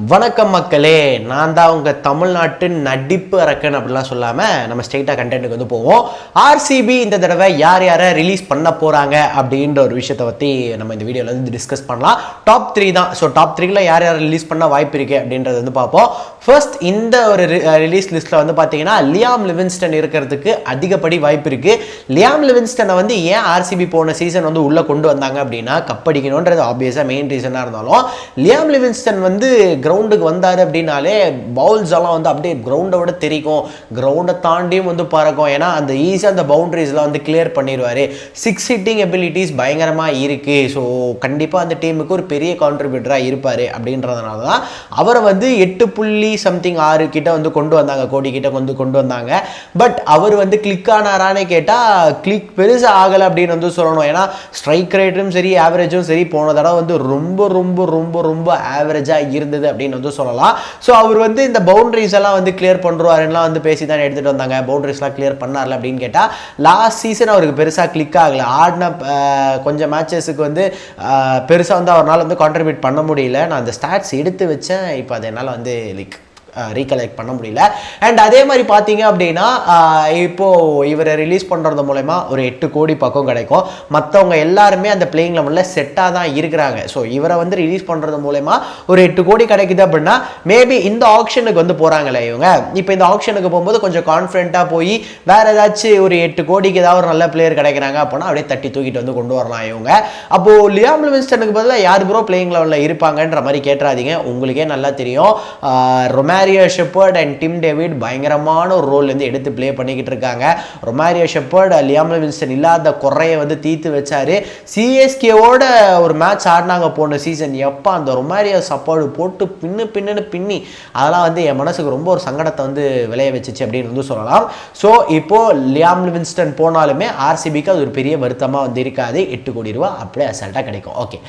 வணக்கம் மக்களே, நான் தான் உங்கள் தமிழ்நாட்டு நடிப்பு அரக்கன் அப்படிலாம் சொல்லாமல் நம்ம ஸ்ட்ரெயிட்டாக கண்டென்ட்டுக்கு வந்து போவோம். ஆர்சிபி இந்த தடவை யார் யாரை ரிலீஸ் பண்ண போகிறாங்க அப்படின்ற ஒரு விஷயத்தை பற்றி நம்ம இந்த வீடியோவில் வந்து டிஸ்கஸ் பண்ணலாம். டாப் 3 தான். ஸோ டாப் 3ல யார் யார் ரிலீஸ் பண்ண வாய்ப்பு இருக்குது அப்படின்றத வந்து பார்ப்போம். ஃபர்ஸ்ட் இந்த ஒரு ரிலீஸ் லிஸ்ட்டில் வந்து பார்த்தீங்கன்னா லியாம் லிவிங்ஸ்டன் இருக்கிறதுக்கு அதிகப்படி வாய்ப்பு இருக்குது. லியாம் லிவிங்ஸ்டனை வந்து ஏன் ஆர்சிபி போன சீசன் வந்து உள்ளே கொண்டு வந்தாங்க அப்படின்னா கப்படிக்கணுன்றது ஆப்வியஸாக மெயின் ரீசனாக இருந்தாலும், லியாம் லிவிங்ஸ்டன் வந்து கிரவுண்டுக்கு வந்தார் அப்படின்னாலே பவுல்ஸ் எல்லாம் வந்து அப்படியே கிரவுண்டை விட தெரிக்கும், கிரவுண்டை தாண்டியும் வந்து பறக்கும். ஏன்னா அந்த ஈஸியாக அந்த பவுண்டரிஸ்லாம் வந்து கிளியர் பண்ணிடுவார். 6 ஹிட்டிங் எபிலிட்டிஸ் பயங்கரமாக இருக்குது. ஸோ கண்டிப்பாக அந்த டீமுக்கு ஒரு பெரிய கான்ட்ரிபியூட்டராக இருப்பார். அப்படின்றதுனால தான் அவரை வந்து 8.6 கிட்ட வந்து கொண்டு வந்தாங்க, கோடி கிட்ட வந்து கொண்டு வந்தாங்க. பட் அவர் வந்து கிளிக் ஆனாரானே கேட்டால் கிளிக் பெருசாக ஆகலை அப்படின்னு வந்து சொல்லணும். ஏன்னா ஸ்ட்ரைக் ரேட்டும் சரி ஆவரேஜும் சரி போன தடவை வந்து ரொம்ப ரொம்ப ரொம்ப ரொம்ப ஆவரேஜாக இருந்தது அப்படின்னு வந்து சொல்லலாம். ஸோ அவர் வந்து இந்த பவுண்டரிஸ் எல்லாம் வந்து கிளியர் பண்ணுறாருலாம் வந்து பேசி தான் எடுத்துகிட்டு வந்தாங்க. பவுண்டரிஸ்லாம் கிளியர் பண்ணார்ல அப்படின்னு கேட்டால் லாஸ்ட் சீசன் அவருக்கு பெருசாக கிளிக் ஆகலை. ஆடின கொஞ்சம் மேட்சஸுக்கு வந்து பெருசாக வந்து அவரால் வந்து கான்ட்ரிபியூட் பண்ண முடியல. நான் அந்த ஸ்டாட்ஸ் எடுத்து வச்சேன், இப்போ அதை என்னால் வந்து ரீகலெக்ட் பண்ண முடியல. அண்ட் அதே மாதிரி பார்த்தீங்க அப்படின்னா இப்போது இவரை ரிலீஸ் பண்ணுறது மூலமா ஒரு 8 கோடி பக்கம் கிடைக்கும். மற்றவங்க எல்லாருமே அந்த பிளேயிங் லெவலில் செட்டாக தான் இருக்கிறாங்க. ஸோ இவரை வந்து ரிலீஸ் பண்ணுறது மூலமா ஒரு 8 கோடி கிடைக்குது அப்படின்னா மேபி இந்த ஆக்ஷனுக்கு வந்து போகிறாங்களே இவங்க, இப்போ இந்த ஆக்ஷனுக்கு போகும்போது கொஞ்சம் கான்ஃபிடென்ட்டாக போய் வேறு ஏதாச்சும் ஒரு 8 கோடிக்கு ஏதாவது ஒரு நல்ல பிளேயர் கிடைக்கிறாங்க அப்படின்னா அப்படியே தட்டி தூக்கிட்டு வந்து கொண்டு வரலாம் இவங்க. அப்போது லியாம் லிவிங்ஸ்டனுக்கு பதிலாக யார் ப்ரோ பிளேயிங் லெவலில் இருப்பாங்கன்ற மாதிரி கேட்டுறாதீங்க. உங்களுக்கே நல்லா தெரியும், Romario shepherd and Tim David பயங்கரமான ஒரு ரோல் வந்து எடுத்து பிளே பண்ணிக்கிட்டு இருக்காங்க. ரொமாரியோ ஷெப்பர்ட் லியாம் லிவிங்ஸ்டன் இல்லாத குறையை வந்து தீர்த்து வச்சாரு. சிஎஸ்கேவோட ஒரு மேட்ச் ஆடினாங்க போன சீசன். எப்போ அந்த ரொமாரியோ சப்போர்ட் போட்டு பின்னி அதெல்லாம் வந்து என் மனசுக்கு ரொம்ப ஒரு சங்கடத்தை வந்து விளைய வச்சிச்சு அப்படின்னு வந்து சொல்லலாம். ஸோ இப்போ லியாம் லிவிங்ஸ்டன் போனாலுமே ஆர்சிபிக்கு அது ஒரு பெரிய வருத்தமாக வந்து இருக்காது. 8 கோடி ரூபா அப்படியே அசல்ட்டாக கிடைக்கும். ஓகே,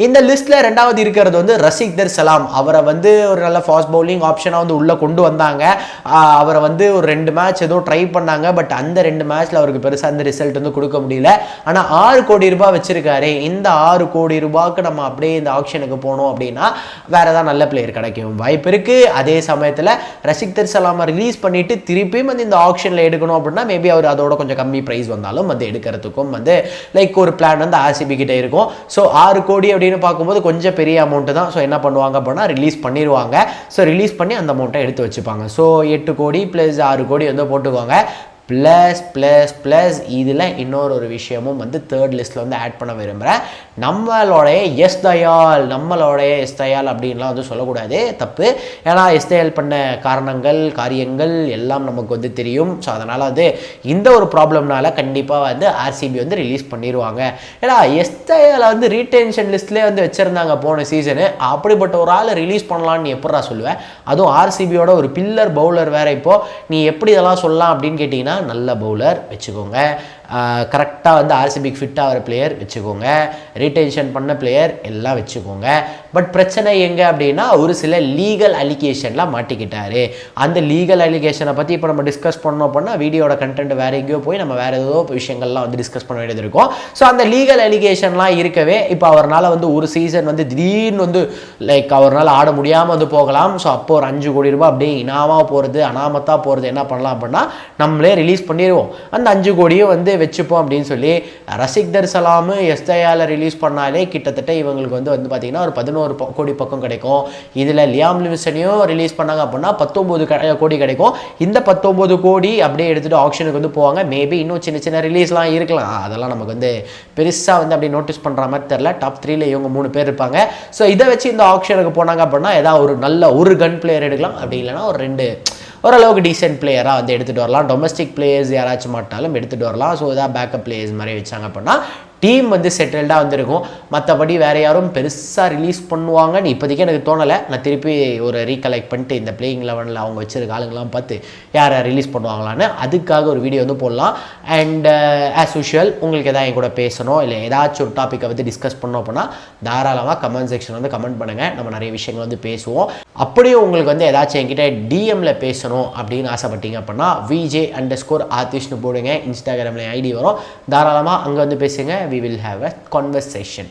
இந்த லிஸ்ட்டில் 2வது இருக்கிறது வந்து ரசிக்தர் சலாம். அவரை வந்து ஒரு நல்ல ஃபாஸ்ட் பவுலிங் ஆப்ஷனாக வந்து உள்ளே கொண்டு வந்தாங்க. அவரை வந்து ஒரு 2 மேட்ச் ஏதோ ட்ரை பண்ணாங்க. பட் அந்த 2 மேட்ச்ல அவருக்கு பெருசாக அந்த ரிசல்ட் வந்து கொடுக்க முடியல. ஆனால் 6 கோடி ரூபாய் வச்சிருக்காரு. இந்த 6 கோடி ரூபாய்க்கு நம்ம அப்படியே இந்த ஆக்ஷனுக்கு போனோம் அப்படின்னா வேற ஏதாவது நல்ல பிளேயர் கிடைக்கும் வாய்ப்பு இருக்கு. அதே சமயத்தில் ரசிக்தர் சலாமை ரிலீஸ் பண்ணிட்டு திருப்பியும் வந்து இந்த ஆக்ஷனில் எடுக்கணும் அப்படின்னா மேபி அவர் அதோட கொஞ்சம் கம்மி ப்ரைஸ் வந்தாலும் வந்து எடுக்கிறதுக்கும் வந்து ஒரு பிளான் வந்து ஆர்சிபி கிட்ட இருக்கும். ஸோ 6 கோடி அப்படின்னு பார்க்கும்போது கொஞ்சம் பெரிய அமௌண்ட் தான். ஸோ என்ன பண்ணுவாங்க அப்படின்னா ரிலீஸ் பண்ணிடுவாங்க. ஸோ ரிலீஸ் பண்ணி அந்த அமௌண்ட்டை எடுத்து வச்சுப்பாங்க. ஸோ 8 கோடி + 6 கோடி வந்து போட்டுக்கோங்க. ப்ளஸ் இதில் இன்னொரு விஷயமும் வந்து 3rd லிஸ்ட்டில் வந்து ஆட் பண்ண விரும்புகிறேன். நம்மளோடைய எஸ் தயால் அப்படின்லாம் வந்து சொல்லக்கூடாது, தப்பு. ஏன்னா எஸ் தயால் பண்ண காரியங்கள் எல்லாம் நமக்கு வந்து தெரியும். ஸோ அதனால் வந்து இந்த ஒரு ப்ராப்ளம்னால கண்டிப்பாக வந்து ஆர்சிபி வந்து ரிலீஸ் பண்ணிடுவாங்க. ஏன்னா எஸ் தயாலை வந்து ரீடென்ஷன் லிஸ்ட்லேயே வந்து வச்சுருந்தாங்க போன சீசனு. அப்படிப்பட்ட ஒரு ஆளை ரிலீஸ் பண்ணலான்னு எப்படா சொல்லுவேன்? அதுவும் ஆர்சிபியோட ஒரு பில்லர் பவுலர் வேறு. இப்போது நீ எப்படி இதெல்லாம் சொல்லலாம் அப்படின்னு கேட்டிங்கன்னா, நல்ல பவுலர் வச்சுக்கோங்க, கரெக்டாக வந்து ஆர்சிபிக்கு ஃபிட்டாக வர பிளேயர் வச்சுக்கோங்க, ரீடென்ஷன் பண்ண பிளேயர் எல்லாம் வச்சுக்கோங்க. பட் பிரச்சனை எங்கே அப்படின்னா ஒரு சில லீகல் அலிகேஷன்லாம் மாட்டிக்கிட்டாரு. அந்த லீகல் அலிகேஷனை பற்றி இப்போ நம்ம டிஸ்கஸ் பண்ணோம் அப்படின்னா வீடியோட கண்டென்ட் வேறு எங்கேயோ போய் நம்ம வேறு ஏதோ விஷயங்கள்லாம் வந்து டிஸ்கஸ் பண்ண வேண்டியது இருக்கும். ஸோ அந்த லீகல் அலிகேஷன்லாம் இருக்கவே இப்போ அவரால் வந்து ஒரு சீசன் வந்து திடீர்னு வந்து அவரால் ஆட முடியாமல் வந்து போகலாம். ஸோ அப்போ ஒரு 5 கோடி ரூபாய் அப்படியே இனாமாக போகிறது அனாமத்தாக போகிறது என்ன பண்ணலாம் அப்படின்னா நம்மளே ரிலீஸ் பண்ணிடுவோம். அந்த 5 கோடியும் வந்து வச்சுப்போம் அப்படின்னு சொல்லி ரசிக்தர் சலாமு எஸ்தயால ரிலீஸ் பண்ணாலே கிட்டத்தட்ட இவங்களுக்கு வந்து பார்த்தீங்கன்னா ஒரு 11 கோடி பக்கம் கிடைக்கும். இதில் லியாம் லிவிங்ஸ்டனையும் ரிலீஸ் பண்ணாங்க அப்படின்னா 19 கோடி கிடைக்கும். இந்த 19 கோடி அப்படியே எடுத்துகிட்டு ஆக்ஷனுக்கு வந்து போவாங்க. மேபி இன்னும் சின்ன ரிலீஸ்லாம் இருக்கலாம். அதெல்லாம் நமக்கு வந்து பெருசாக வந்து அப்படி நோட்டீஸ் பண்ணுற மாதிரி தெரில. டாப் 3ல இவங்க 3 பேர் இருப்பாங்க. ஸோ இதை வச்சு இந்த ஆக்ஷனுக்கு போனாங்க அப்படின்னா ஏதாவது ஒரு நல்ல ஒரு கன் பிளேயர் எடுக்கலாம். அப்படி இல்லைனா ஒரு 2 ஓரளவுக்கு டீசென்ட் பிளேயராக வந்து எடுத்துகிட்டு வரலாம். டொமஸ்டிக் பிளேயர்ஸ் யாராச்சும் மாட்டாலும் எடுத்துகிட்டு வரலாம். ஸோ இதாக பேக்கப் பிளேயர்ஸ் மாதிரி வச்சாங்க அப்படின்னா டீம் வந்து செட்டில்டாக வந்துருக்கும். மற்றபடி வேறு யாரும் பெருசாக ரிலீஸ் பண்ணுவாங்கன்னு இப்போதைக்கு எனக்கு தோணலை. நான் திருப்பி ஒரு ரீகலெக்ட் பண்ணிட்டு இந்த பிளேயிங் லெவனில் அவங்க வச்சிருக்க ஆளுங்களாம் பார்த்து யாரை ரிலீஸ் பண்ணுவாங்களான்னு அதுக்காக ஒரு வீடியோ வந்து போடலாம். அண்ட் ஆஸ் யூஷுவல் உங்களுக்கு எதாவது என் கூட பேசணும் இல்லை ஏதாச்சும் ஒரு டாப்பிக்கை வந்து டிஸ்கஸ் பண்ணோம் அப்படின்னா தாராளமாக கமெண்ட் செக்ஷன் வந்து கமெண்ட் பண்ணுங்கள். நம்ம நிறைய விஷயங்கள் வந்து பேசுவோம். அப்படியே உங்களுக்கு வந்து ஏதாச்சும் என்கிட்ட டிஎம்மில் பேசணும் அப்படின்னு ஆசைப்பட்டீங்க அப்படின்னா VJ_Artishnu போடுங்க. இன்ஸ்டாகிராமில் ஐடி வரும், தாராளமாக அங்கே வந்து பேசுங்க. We will have a conversation.